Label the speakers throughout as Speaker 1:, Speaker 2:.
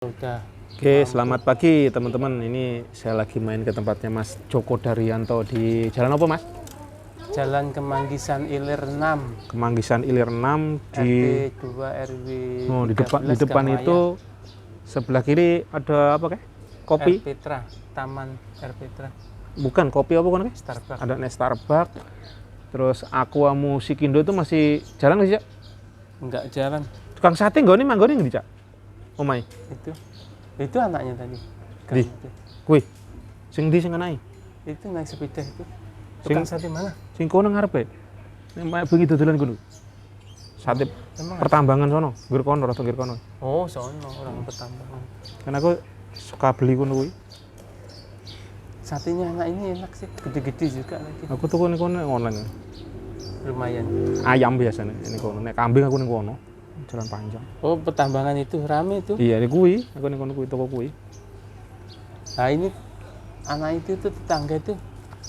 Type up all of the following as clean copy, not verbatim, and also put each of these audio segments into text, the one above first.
Speaker 1: Udah.
Speaker 2: Oke, selamat pagi teman-teman. Ini saya lagi main ke tempatnya Mas Joko Daryanto di Jalan apa, Mas?
Speaker 1: Jalan Kemanggisan Ilir 6.
Speaker 2: Kemanggisan Ilir 6
Speaker 1: RT 2 RW
Speaker 2: oh,
Speaker 1: 13
Speaker 2: di depan
Speaker 1: Gang
Speaker 2: itu sebelah kiri ada apa kayak? Kopi?
Speaker 1: R Petra, Taman R Petra.
Speaker 2: Bukan, kopi apa kan?
Speaker 1: Starbucks.
Speaker 2: Ada Starbucks. Terus Aqua Musikindo itu masih jalan nggak sih, Cak?
Speaker 1: Enggak jalan.
Speaker 2: Tukang sate nggak nih manggone nggak, Cak? Omai.
Speaker 1: Itu anaknya tadi.
Speaker 2: Di. Kuwi. Sing ndi sing anake?
Speaker 1: Itu naik sepeda itu. Tukang sate mana?
Speaker 2: Sing kono ngarepe. Nek bengi dodolan kono. Sate
Speaker 1: Emang
Speaker 2: pertambangan sono, ngger kono rada ngger kono.
Speaker 1: Oh, sono orang pertambangan.
Speaker 2: Kan aku suka beli kono kuwi.
Speaker 1: Satenya anak ini enak sih, gede-gede juga lagi.
Speaker 2: Aku tuh kono online.
Speaker 1: Lumayan.
Speaker 2: Ayam biasanya ini kono. Nek kambing aku ning kono. Jalan panjang.
Speaker 1: Oh, pertambangan itu rame itu.
Speaker 2: Iya, ini kuwi. Aku ning kono kuwi toko kuwi.
Speaker 1: Nah, ini anak itu tuh tetangga itu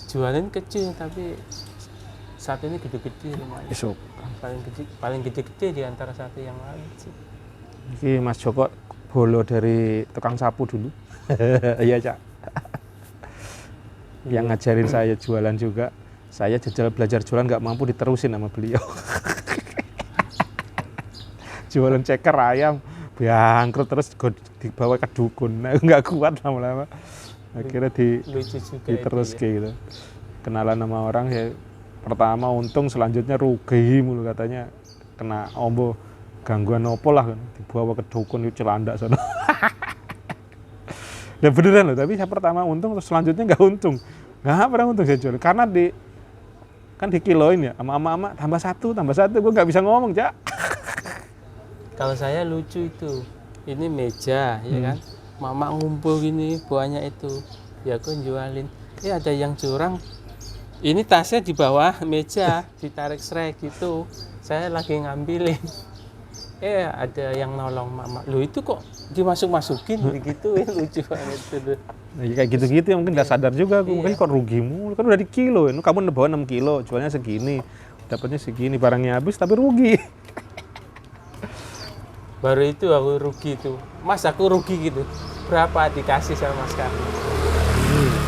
Speaker 1: jualan kecil tapi saat ini gede-gede lumayan.
Speaker 2: Esok.
Speaker 1: Paling gede-gede di antara sate yang lain sih.
Speaker 2: Iki Mas Joko bolo dari tukang sapu dulu. Iya, Cak. Yang ngajarin saya jualan juga. Saya jajal belajar jualan nggak mampu diterusin sama beliau. Jualan ceker ayam bangkrut terus dibawa ke dukun. Nah, nggak kuat lama-lama. Akhirnya
Speaker 1: Lucu juga
Speaker 2: diterus
Speaker 1: itu, ya.
Speaker 2: kayak gitu. Kenalan sama orang ya pertama untung, selanjutnya rugi mulu katanya, kena ombo gangguan opo lah kan, dibawa ke dukun itu celanda sana. Dan beneran loh, tapi saya pertama untung terus selanjutnya nggak untung, nggak pernah untung saya jual karena kan dikiloin ya sama ama-ama tambah satu gue nggak bisa ngomong, Cak.
Speaker 1: Kalau saya lucu itu, ini meja ya kan, mama ngumpul gini banyak itu, ya aku jualin. Ada yang curang, ini tasnya di bawah meja, ditarik srek gitu, saya lagi ngambilin. Ada yang nolong mama, lu itu kok dimasuk-masukin begitu, lucu banget itu.
Speaker 2: Nah, kayak gitu-gitu ya mungkin nggak sadar juga, aku mungkin kok rugimu, kan udah di kilo, kamu bawa 6 kilo, jualnya segini, dapatnya segini, barangnya habis tapi rugi.
Speaker 1: Baru itu aku rugi tuh, mas aku rugi gitu, berapa dikasih sama sekali,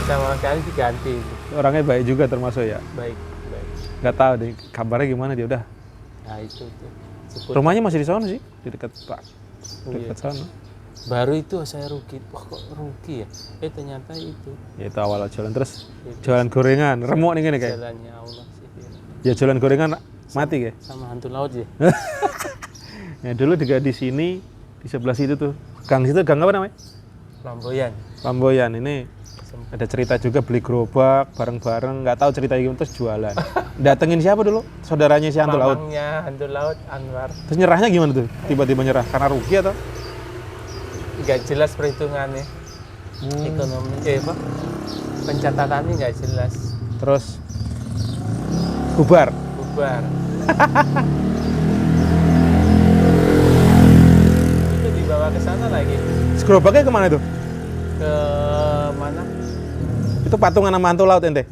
Speaker 1: sama sekali diganti.
Speaker 2: Orangnya baik juga termasuk ya.
Speaker 1: Baik.
Speaker 2: Nggak tahu deh kabarnya gimana dia udah.
Speaker 1: Nah itu.
Speaker 2: Rumahnya masih di sana sih, di dekat Pak, dekat sana.
Speaker 1: Baru itu saya rugi, wah kok rugi ya? Ternyata itu.
Speaker 2: Ya itu awal jalan terus jualan gorengan, remuk nih kayak.
Speaker 1: Jalannya Allah sih.
Speaker 2: Ya jualan gorengan mati kayak.
Speaker 1: Sama hantu laut ya.
Speaker 2: Ya dulu juga di sini, di sebelah situ tuh, gang situ gang apa namanya? Lamboyan. Ini ada cerita juga beli gerobak bareng-bareng, nggak tahu cerita gimana terus jualan. Datengin siapa dulu? Saudaranya si hantu laut.
Speaker 1: Mamangnya hantu laut Anwar.
Speaker 2: Terus nyerahnya gimana tuh? Tiba-tiba nyerah karena rugi atau?
Speaker 1: Nggak jelas perhitungannya. Ekonomi, pencatatannya nggak jelas.
Speaker 2: Terus bubar.
Speaker 1: Itu dibawa ke sana lagi.
Speaker 2: Gerobaknya kemana tuh?
Speaker 1: Ke mana?
Speaker 2: Itu patungan sama hantu laut ente?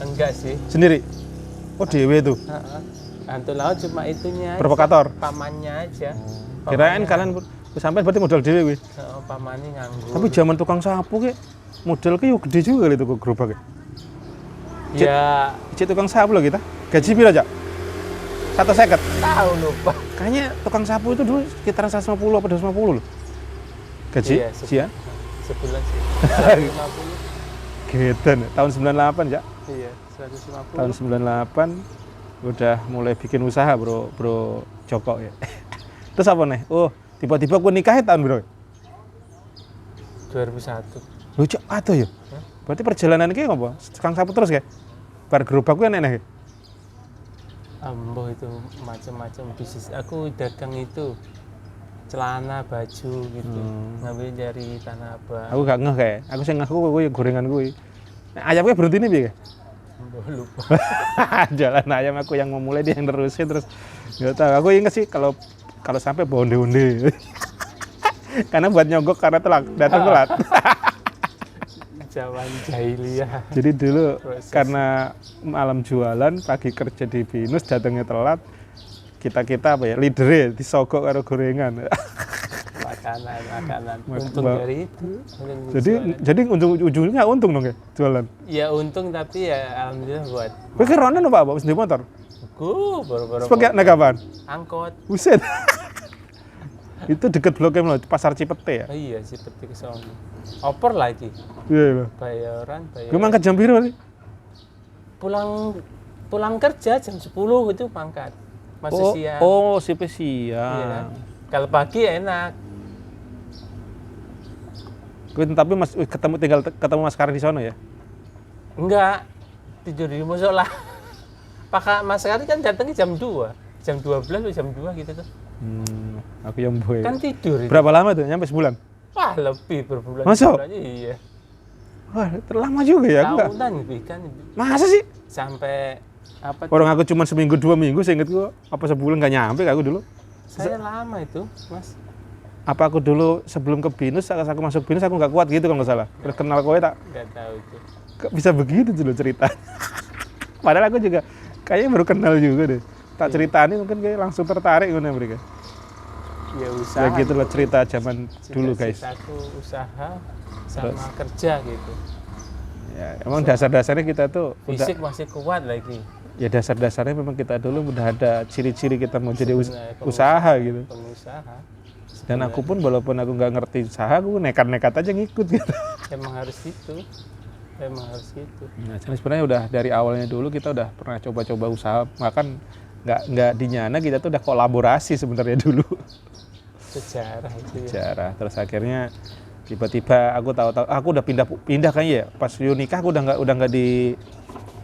Speaker 1: Enggak sih.
Speaker 2: Sendiri? Oh dewe tuh?
Speaker 1: Hantu laut cuma itunya aja.
Speaker 2: Provokator?
Speaker 1: Pamannya aja.
Speaker 2: Kirain kalian sampai berarti modal dewe wih.
Speaker 1: Pamannya nganggur.
Speaker 2: Tapi zaman tukang sapu ke modal ke yo gede juga itu kok gerobaknya.
Speaker 1: Ya
Speaker 2: Cik tukang sapu loh kita. Gaji piro aja? 150.
Speaker 1: tahu lupa.
Speaker 2: Kayaknya tukang sapu itu dulu sekitar 150 apa 250 loh. Gaji?
Speaker 1: Iya,
Speaker 2: Sih ya?
Speaker 1: Sebulan sih. 150.
Speaker 2: Gedan, tahun 98 ya.
Speaker 1: Iya, 150.
Speaker 2: Tahun 98 udah mulai bikin usaha bro Joko ya. Terus apa nih? Oh, tiba-tiba aku nikahin tahun bro.
Speaker 1: 2001.
Speaker 2: Lu cok atuh ya? Berarti perjalanan ki apa? Tukang sapu terus kayak? Bar gerobakku enek-enek.
Speaker 1: Ambo itu macam-macam bisnis. Aku dagang itu celana, baju gitu. Ngambil dari Tanah Abang.
Speaker 2: Aku gak ngeh kayak. Aku sing ngaku kowe gorengan kuwi. Ayamnya berhenti nih piye?
Speaker 1: Ambo lupa.
Speaker 2: Jalan ayam aku yang memulai dia yang terusin terus nggak tahu. Aku inget sih kalau sampai bawa onde-onde. Karena buat nyogok karena datang telat.
Speaker 1: Zaman jahiliyah.
Speaker 2: Jadi dulu
Speaker 1: Proses.
Speaker 2: karena malam jualan, pagi kerja di binus, datangnya telat, kita apa ya, leader disogok karo gorengan.
Speaker 1: makanan. Untung dari itu.
Speaker 2: Jadi ujungnya untung dong ya jualan.
Speaker 1: Ya untung tapi ya alhamdulillah buat.
Speaker 2: Kowe ki rono apa wis ndek motor?
Speaker 1: Aku baru-baru.
Speaker 2: Sebagai naik apaan?
Speaker 1: Angkot.
Speaker 2: Buset. Itu deket Blok M loh, Pasar Cipete ya?
Speaker 1: Oh iya, Cipete ke sono. Oper lagi.
Speaker 2: Iya.
Speaker 1: Bayaran.
Speaker 2: Gue mangkat jam piro nih?
Speaker 1: Pulang kerja jam 10 itu mangkat. Masih siang.
Speaker 2: Oh, siang. Iya
Speaker 1: kan? Kalau pagi enak.
Speaker 2: Tapi ketemu Mas Karin di sono ya?
Speaker 1: Enggak. Tidur di musola. Pak Mas Karin kan datangnya jam 2. Jam 12 atau jam 2 gitu tuh.
Speaker 2: Aku yang boy.
Speaker 1: Kan tidur.
Speaker 2: Berapa lama tuh? Nyampe sebulan?
Speaker 1: Wah, lebih berbulan.
Speaker 2: Masa?
Speaker 1: Iya.
Speaker 2: Wah, terlama juga ya?
Speaker 1: Tahunan kan.
Speaker 2: Masa sih?
Speaker 1: Sampai apa?
Speaker 2: Orang aku cuma seminggu 2 minggu, saya ingat gua apa sebulan nggak nyampe aku dulu.
Speaker 1: Saya lama itu, Mas.
Speaker 2: Apa aku dulu sebelum ke BINUS, saat aku masuk BINUS aku nggak kuat gitu kalau nggak salah. Terus kenal kowe tak?
Speaker 1: Nggak tahu itu.
Speaker 2: Kok bisa begitu dulu cerita? Padahal aku juga kayaknya baru kenal juga deh. Tak ceritain mungkin kayak langsung tertarik gimana mereka.
Speaker 1: Ya usaha.
Speaker 2: Ya gitu lah cerita zaman dulu guys.
Speaker 1: Aku usaha sama terus kerja gitu.
Speaker 2: Ya emang dasar-dasarnya kita tuh
Speaker 1: fisik masih kuat lagi.
Speaker 2: Ya dasar-dasarnya memang kita dulu udah ada ciri-ciri kita mau jadi usaha gitu.
Speaker 1: Pengusaha.
Speaker 2: Dan aku pun walaupun aku nggak ngerti usaha, aku nekat-nekat aja ngikut gitu.
Speaker 1: Emang harus gitu.
Speaker 2: Nah, jadi sebenarnya udah dari awalnya dulu kita udah pernah coba-coba usaha, bahkan nggak dinyana kita tuh udah kolaborasi sebenarnya dulu.
Speaker 1: Sejarah itu ya.
Speaker 2: Sejarah. Terus akhirnya tiba-tiba aku tahu aku udah pindah kayaknya ya. Pas Yu nikah aku udah nggak di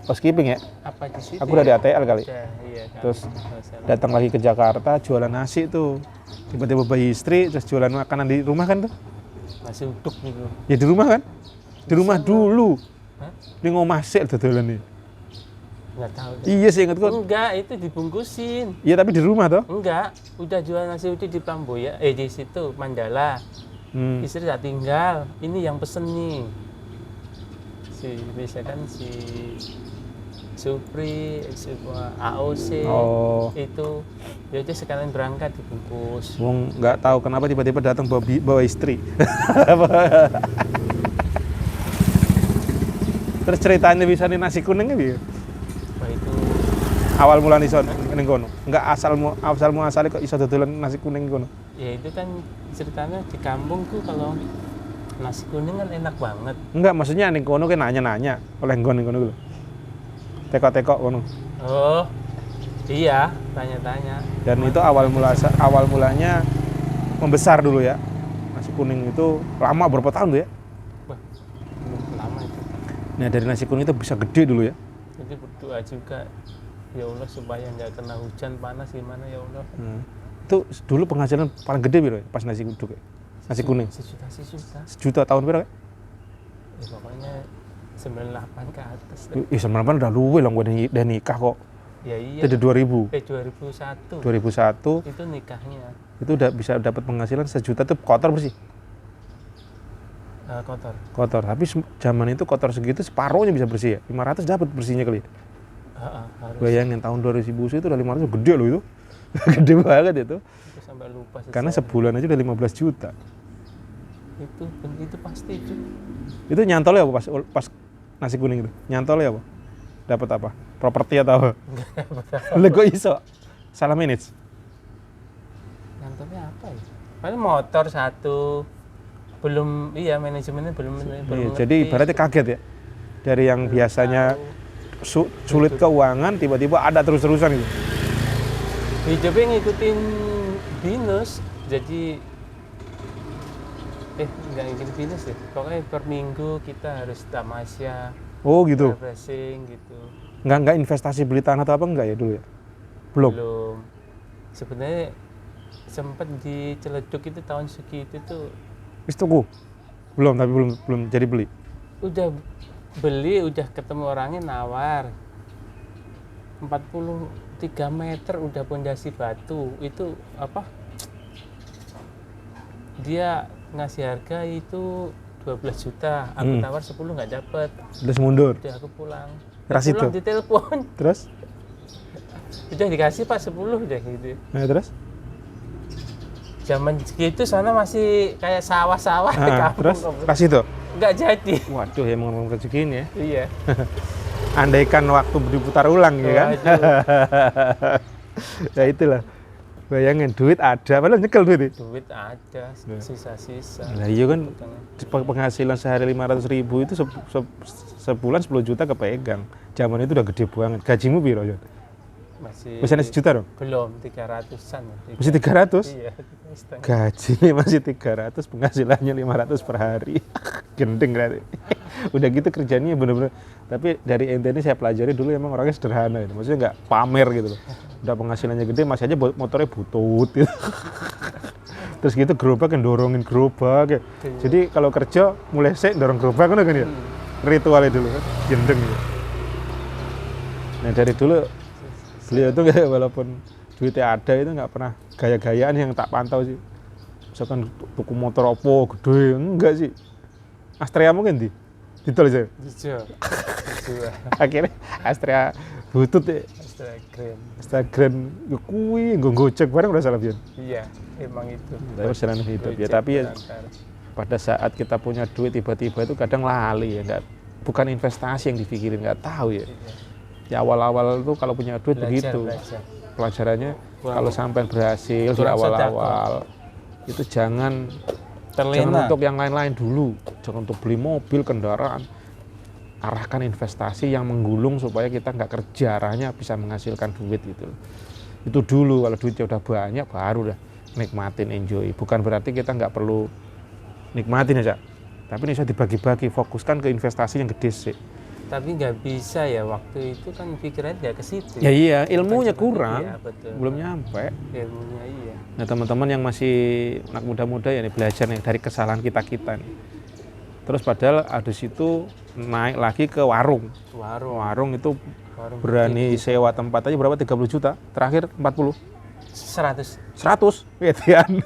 Speaker 2: housekeeping ya.
Speaker 1: Apa di situ?
Speaker 2: Aku udah di ATL kali.
Speaker 1: Iya,
Speaker 2: terus datang lagi ke Jakarta jualan nasi tuh. Tiba-tiba bayi istri terus jualan makanan di rumah kan tuh.
Speaker 1: Nasi uduk gitu.
Speaker 2: Ya di rumah kan? Di rumah dulu. Hah? Di ngomah sik dodolan nih.
Speaker 1: Enggak tahu.
Speaker 2: Iya sih ingat kok.
Speaker 1: Enggak, itu dibungkusin.
Speaker 2: Iya tapi di rumah toh?
Speaker 1: Enggak, udah jual nasi uduk di Plamboya, di situ Mandala. Istri tak tinggal. Ini yang pesen nih. Misalkan si Supri, AOC, itu ya udah sekalian berangkat dibungkus.
Speaker 2: Wong nggak tahu kenapa tiba-tiba datang bawa istri. Terus ceritanya bisa nih nasi kuningnya gitu.
Speaker 1: Wah itu
Speaker 2: awal mula nih ning kono. Enggak asal muasale kok iso dodolan nasi kuning kono.
Speaker 1: Ya itu kan ceritanya di kampungku kalau nasi kuning kan enak banget.
Speaker 2: Enggak, maksudnya ning kono kan nanya-nanya oleh nggon ning kono lho. Teko-teko kono.
Speaker 1: Oh. Iya, tanya-tanya.
Speaker 2: Dan itu awal mulanya membesar dulu ya. Nasi kuning itu lama berapa tahun tuh ya?
Speaker 1: Wah, lama itu.
Speaker 2: Nah, dari nasi kuning itu bisa gede dulu ya.
Speaker 1: Jadi berdoa juga ya Allah supaya nggak kena hujan panas gimana ya Allah.
Speaker 2: Itu dulu penghasilan paling gede biro ya, pas nasi uduk ya? Nasi kuning. Sejuta tahun berapa?
Speaker 1: Ya pokoknya 98 ke atas.
Speaker 2: 98 udah luwe lah gue udah nikah kok.
Speaker 1: Ya iya.
Speaker 2: Itu 2000.
Speaker 1: 2001.
Speaker 2: 2001.
Speaker 1: Itu nikahnya.
Speaker 2: Itu udah bisa dapat penghasilan sejuta tuh kotor bersih. Kotor. Tapi zaman itu kotor segitu separuhnya bisa bersih ya. 500 dapat bersihnya kali.
Speaker 1: Harus.
Speaker 2: Bayangin tahun 2000 itu udah 500 gede loh itu. Gede banget itu.
Speaker 1: Sampai lupa
Speaker 2: karena sebulan aja udah 15 juta.
Speaker 1: Itu pasti itu.
Speaker 2: Itu nyantol ya pas nasi kuning itu. Nyantol ya apa? Dapat apa? Properti atau apa? Lah kok iso? Salah manage.
Speaker 1: Nyantolnya apa ya? Paling motor satu. Belum manajemennya belum
Speaker 2: iya, jadi ibaratnya kaget ya. Dari yang biasanya sulit keuangan tiba-tiba ada terus-terusan gitu.
Speaker 1: Hidupnya ngikutin BINUS, jadi nggak ngikutin BINUS ya. Pokoknya per minggu kita harus tamasya.
Speaker 2: Oh gitu.
Speaker 1: Refreshing gitu.
Speaker 2: Nggak investasi beli tanah atau apa enggak ya dulu ya? Belum.
Speaker 1: Sebenarnya sempat di Ciledug itu tahun segitu tuh.
Speaker 2: Wis tuku? Belum, tapi belum jadi beli.
Speaker 1: Udah beli, udah ketemu orangnya nawar. 43 meter udah pondasi batu. Itu apa? Dia ngasih harga itu 12 juta. Aku tawar 10 nggak dapet.
Speaker 2: Terus mundur.
Speaker 1: Udah aku pulang.
Speaker 2: Pulang
Speaker 1: ditelepon.
Speaker 2: Terus?
Speaker 1: Udah dikasih Pak 10 udah gitu.
Speaker 2: Nah, terus?
Speaker 1: Zaman segitu sana masih kayak sawah-sawah di
Speaker 2: Nah,
Speaker 1: kampung.
Speaker 2: terus pas itu,
Speaker 1: Nggak jadi.
Speaker 2: waduh ya ngomong rezeki ini ya.
Speaker 1: Iya.
Speaker 2: Andaikan waktu diputar ulang ya kan.
Speaker 1: Waduh.
Speaker 2: Ya itulah. Bayangin duit ada, padahal nyekel duit.
Speaker 1: Duit ada, sisa-sisa.
Speaker 2: Nah iya kan penghasilan sehari 500.000 itu sebulan 10 juta kepegang. Zaman itu udah gede banget. Gajimu piro, Jon? Masih 1 juta dong?
Speaker 1: Belum, 300-an.
Speaker 2: Masih 300?
Speaker 1: Iya.
Speaker 2: Gaji masih 300, penghasilannya 500 per hari. Gendeng berarti. Udah gitu kerjanya bener-bener. Tapi dari ente ini saya pelajari dulu emang orangnya sederhana gitu. Maksudnya nggak pamer gitu loh. Udah penghasilannya gede masih aja motornya butut gitu. Terus gitu gerobak yang dorongin gerobak ya. Jadi kalau kerja mulai dorong gerobak kan ya. Ritualnya dulu kan. Gendeng gitu. Nah dari dulu beliau itu nggak, walaupun duitnya ada itu nggak pernah gaya-gayaan yang tak pantau sih. Misalkan tuku motor opo gede, enggak sih. Astrea mungkin ditol aja. Akhirnya Astrea butut ya. Astrea Grand ya kuwi nggo gojek bareng udah salah pian.
Speaker 1: Iya, emang itu.
Speaker 2: Tapi perjalanan hidup ya, tapi ya pada saat kita punya duit tiba-tiba itu kadang lali ya, enggak, bukan investasi yang dipikirin, nggak tahu ya. Ya awal-awal itu kalau punya duit begitu. Pelajarannya kalau sampai berhasil di awal-awal itu jangan untuk yang lain-lain dulu, jangan untuk beli mobil, kendaraan. Arahkan investasi yang menggulung supaya kita nggak kerja, arahnya bisa menghasilkan duit gitu. Itu dulu, kalau duitnya udah banyak baru dah nikmatin, enjoy. Bukan berarti kita nggak perlu nikmatin aja, tapi ini bisa dibagi-bagi, fokuskan ke investasi yang gede sih.
Speaker 1: Tapi nggak bisa ya, waktu itu kan pikirannya nggak ke situ.
Speaker 2: Ya iya, ilmunya kurang,
Speaker 1: iya,
Speaker 2: belum nyampe.
Speaker 1: Ilmunya iya.
Speaker 2: Nah teman-teman yang masih anak muda-muda ya nih, belajar nih dari kesalahan kita nih. Terus padahal ada situ naik lagi ke warung itu berani sewa tempat aja berapa, 30 juta, terakhir 40? 100? Wedian.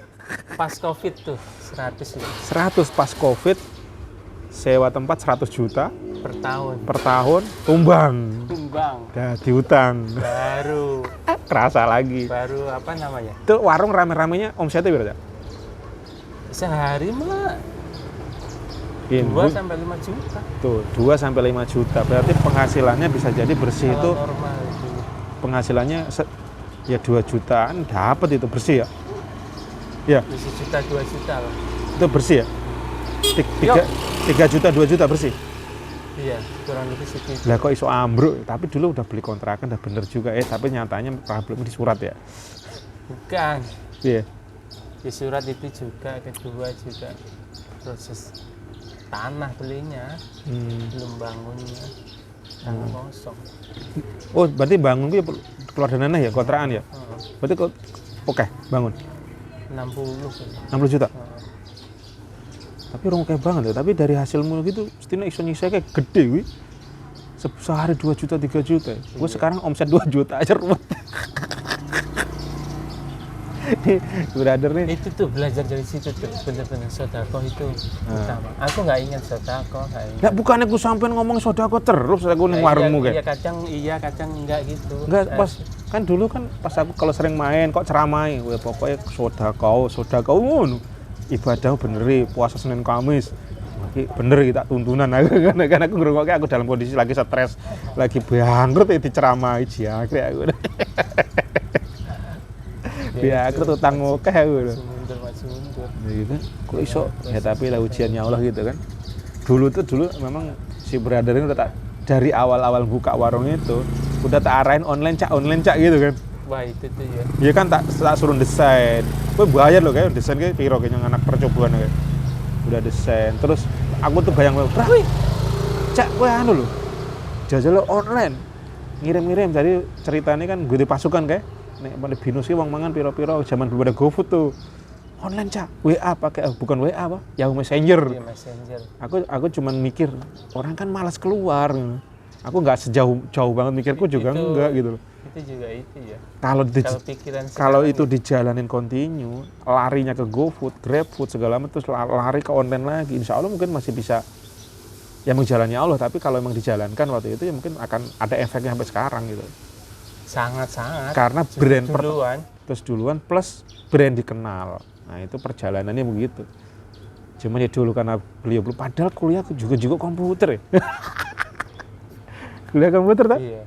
Speaker 1: Pas Covid tuh 100 ya.
Speaker 2: 100 pas Covid, sewa tempat 100 juta per tahun tumbang jadi utang
Speaker 1: baru
Speaker 2: kerasa lagi,
Speaker 1: baru apa namanya
Speaker 2: itu warung rame-ramenya omsetnya berapa?
Speaker 1: Sehari mah 2-5 juta
Speaker 2: tuh, 2-5 juta berarti penghasilannya bisa jadi bersih. Kalau itu
Speaker 1: normal itu
Speaker 2: penghasilannya ya 2 jutaan dapat itu bersih ya, ya
Speaker 1: 1 juta 2 juta lah
Speaker 2: itu bersih ya. 3 juta 2 juta bersih.
Speaker 1: Iya, kurang lebih segitu.
Speaker 2: Lah kok iso ambruk? Tapi dulu udah beli kontrakan, udah bener juga. Tapi nyatanya problemnya di surat ya?
Speaker 1: Bukan.
Speaker 2: Iya.
Speaker 1: Di surat itu juga, kedua juga proses tanah belinya, belum bangunnya, tanah kosong.
Speaker 2: Oh, berarti bangun itu keluar dana ya, kontrakan ya? Berarti kok oke, bangun?
Speaker 1: 60
Speaker 2: juta? Tapi orang kayak banget ya, tapi dari hasilmu gitu setidaknya iso nyisa kayak gede wi. Sehari 2 juta 3 juta. Gue sekarang omset 2 juta aja ruwet. Nih, brother nih.
Speaker 1: Itu tuh belajar dari situ tuh, bener-bener sodako itu utama. Aku nggak ingat sodako, nggak ingat.
Speaker 2: Ya bukannya aku sampean ngomong sodako terus aku ning warungmu kayak.
Speaker 1: Iya kadang enggak gitu.
Speaker 2: Enggak, pas kan dulu kan pas aku kalau sering main kok ceramai, pokoknya sodako ngono. Ibadah beneri puasa Senin Kamis bener kita tuntunan kan aku ngrungokne aku dalam kondisi lagi stres lagi bangkrut diceramai jangkrik aku bangkrut utang akeh aku mundur gitu kok iso ya, tapi lah ujiannya Allah gitu kan. Dulu memang si brother ini udah dari awal buka warung itu udah tak arahin online cak gitu kan.
Speaker 1: Wah itu tuh ya.
Speaker 2: Iya kan tak suruh desain. Gue bayar loh kayak desain kayak piro kayak anak percobaan kayak. Udah desain. Terus aku tuh bayang wih. Cak gue anu loh. Jajal lo online. Ngirim jadi ceritanya kan gue di pasukan kayak nek binus ki wong mangan piro-piro zaman belum ada GoFood tuh. Online cak, WA pakai bukan WA apa? Yahoo Messenger.
Speaker 1: Iya, Messenger.
Speaker 2: Aku cuman mikir orang kan malas keluar. Aku nggak jauh banget mikirku juga enggak gitu loh.
Speaker 1: Itu juga itu ya.
Speaker 2: Kalau itu dijalanin kontinu, larinya ke GoFood, GrabFood segala macam terus lari ke online lagi, insya Allah mungkin masih bisa ya menjalani Allah. Tapi kalau memang dijalankan waktu itu ya mungkin akan ada efeknya sampai sekarang gitu.
Speaker 1: Sangat.
Speaker 2: Karena brand duluan plus brand dikenal. Nah itu perjalanannya begitu. Cuma ya dulu karena beliau belum, padahal kuliah juga komputer ya. Kuliah komputer tak?
Speaker 1: Iya.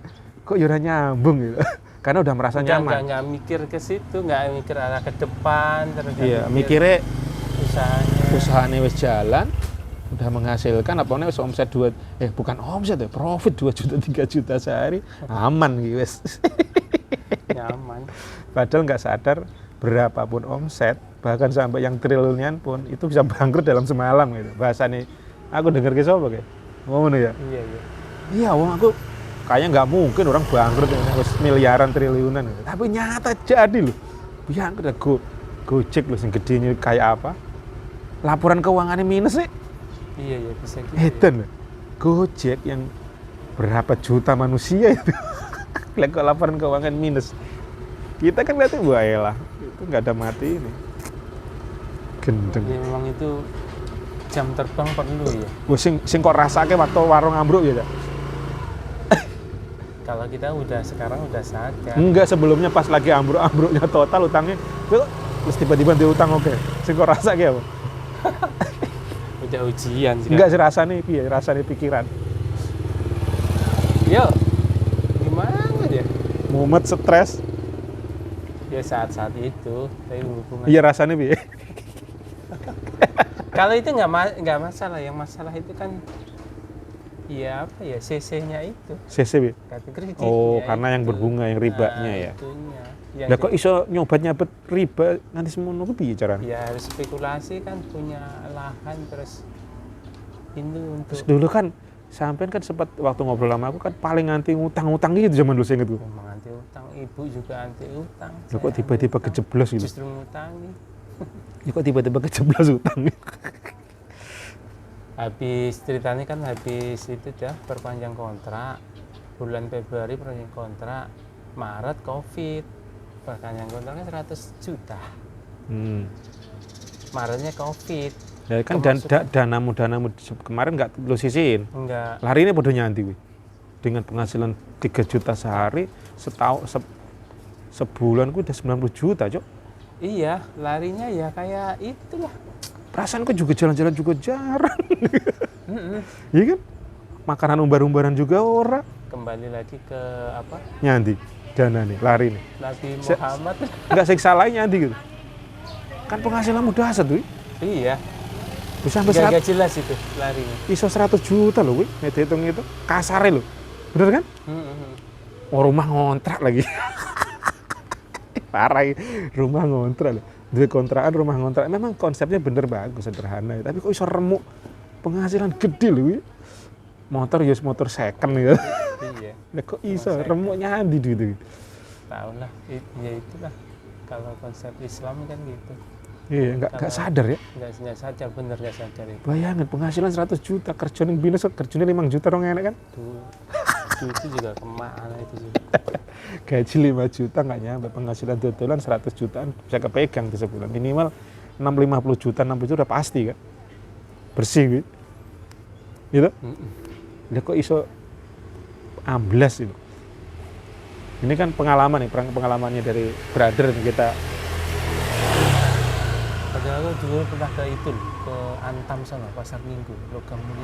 Speaker 2: Kok ya udah nyambung gitu. Karena udah merasa nyaman.
Speaker 1: Nggak mikir ke situ, nggak mikir arah ke depan, terus
Speaker 2: Iya, mikirnya
Speaker 1: usahanya.
Speaker 2: Usahanya wis jalan, udah menghasilkan, apalagi wis omset bukan omset ya, profit 2 juta 3 juta sehari, aman gitu wis.
Speaker 1: Nyaman.
Speaker 2: Padahal nggak sadar berapapun omset, bahkan sampai yang triliunan pun itu bisa bangkrut dalam semalam gitu. Bahasanya aku dengar ke siapa kayak ngomong ya.
Speaker 1: Iya, iya.
Speaker 2: Iya, wong aku kayaknya nggak mungkin orang bangkrut harus miliaran triliunan gitu. Tapi nyata jadi loh. Bangkrut ya Gojek loh, yang gedenya kayak apa? Laporan keuangannya minus sih.
Speaker 1: Iya, iya, bisa gitu.
Speaker 2: Edan loh. Gojek yang berapa juta manusia itu. Lihat kok laporan keuangan minus. Kita kan lihatnya lah, itu nggak ada mati ini. Gendeng.
Speaker 1: Ya, memang itu jam terbang perlu ya.
Speaker 2: Gue sing kok rasake waktu warung ambruk ya, Cak?
Speaker 1: Kalau kita sekarang udah sadar.
Speaker 2: Enggak, sebelumnya pas lagi ambruknya total utangnya, terus tiba-tiba diutang oke. Sing kok rasake apa?
Speaker 1: Udah ujian sih.
Speaker 2: Enggak sih rasane piye, rasane pikiran.
Speaker 1: Yo. Gimana dia?
Speaker 2: Mumet stres.
Speaker 1: Ya saat-saat itu, tapi hubungan.
Speaker 2: Iya rasane piye?
Speaker 1: Kalau itu nggak masalah, yang masalah itu kan ya apa ya, CC-nya itu.
Speaker 2: CC piye?
Speaker 1: Kartu kredit.
Speaker 2: Oh,
Speaker 1: ya
Speaker 2: karena
Speaker 1: itu.
Speaker 2: yang berbunga, yang ribanya ya.
Speaker 1: Itunya. Yang
Speaker 2: Lah kok iso nyobat-nyabet riba nanti semono ku piye carane?
Speaker 1: ya harus spekulasi kan, punya lahan terus itu untuk.
Speaker 2: Terus dulu kan sampean kan sempat waktu ngobrol sama aku kan paling anti utang-utang gitu zaman dulu saya inget.
Speaker 1: Memang anti utang, ibu juga anti utang.
Speaker 2: Lah kok tiba-tiba kejeblos gitu?
Speaker 1: Justru ngutangi.
Speaker 2: Ya kok tiba-tiba kejeblos utang?
Speaker 1: Habis ceritanya kan habis itu dah perpanjang kontrak, bulan Februari perpanjang kontrak, Maret Covid, perpanjang kontraknya 100 juta. Maretnya Covid.
Speaker 2: Ya kan danamu kemarin nggak lu sisihin.
Speaker 1: Enggak.
Speaker 2: Lari ini bodoh nyanti wih. Dengan penghasilan 3 juta sehari, sebulan gue udah 90 juta, Cok.
Speaker 1: Iya, larinya ya kayak itulah.
Speaker 2: Perasaanku juga jalan-jalan juga jarang. Iya kan? Makanan umbar-umbaran juga ora.
Speaker 1: Kembali lagi ke apa?
Speaker 2: Nyanti, dana nih, lari nih.
Speaker 1: Nabi Muhammad.
Speaker 2: Enggak siksa lain nyanti gitu. Kan penghasilanmu dasar tuh.
Speaker 1: Iya.
Speaker 2: Bisa sampai
Speaker 1: Gak jelas itu larinya.
Speaker 2: Iso 100 juta loh, wih. Hitung itu kasare loh. Bener kan? Oh, rumah ngontrak lagi. Parah, rumah ngontrak loh. Duit kontrakan rumah ngontrak. Memang konsepnya bener bagus, sederhana. Tapi kok iso remuk penghasilan gede loh, wih. Motor ya motor second ya.
Speaker 1: Iya.
Speaker 2: Nah, kok iso remuk nyandi gitu.
Speaker 1: Tahu lah, ya itulah. Kalau konsep Islam kan gitu.
Speaker 2: Iya, nggak sadar ya.
Speaker 1: Nggak sadar, bener nggak sadar itu.
Speaker 2: Bayangin penghasilan 100 juta, kerjanya binus, kerjanya 5 juta dong enak kan?
Speaker 1: Itu juga kemana itu juga.
Speaker 2: Gaji 5 juta nggak nyampe, penghasilan dodolan 100 jutaan bisa kepegang di sebulan. Minimal 50 juta, 60 juta udah pasti kan? Bersih gitu. Gitu? Lihat kok iso amblas itu. Ini kan pengalaman nih, pengalamannya dari brother kita.
Speaker 1: Padahal aku dulu pernah ke itu, ke Antam sana, Pasar Minggu, Logam Mulia.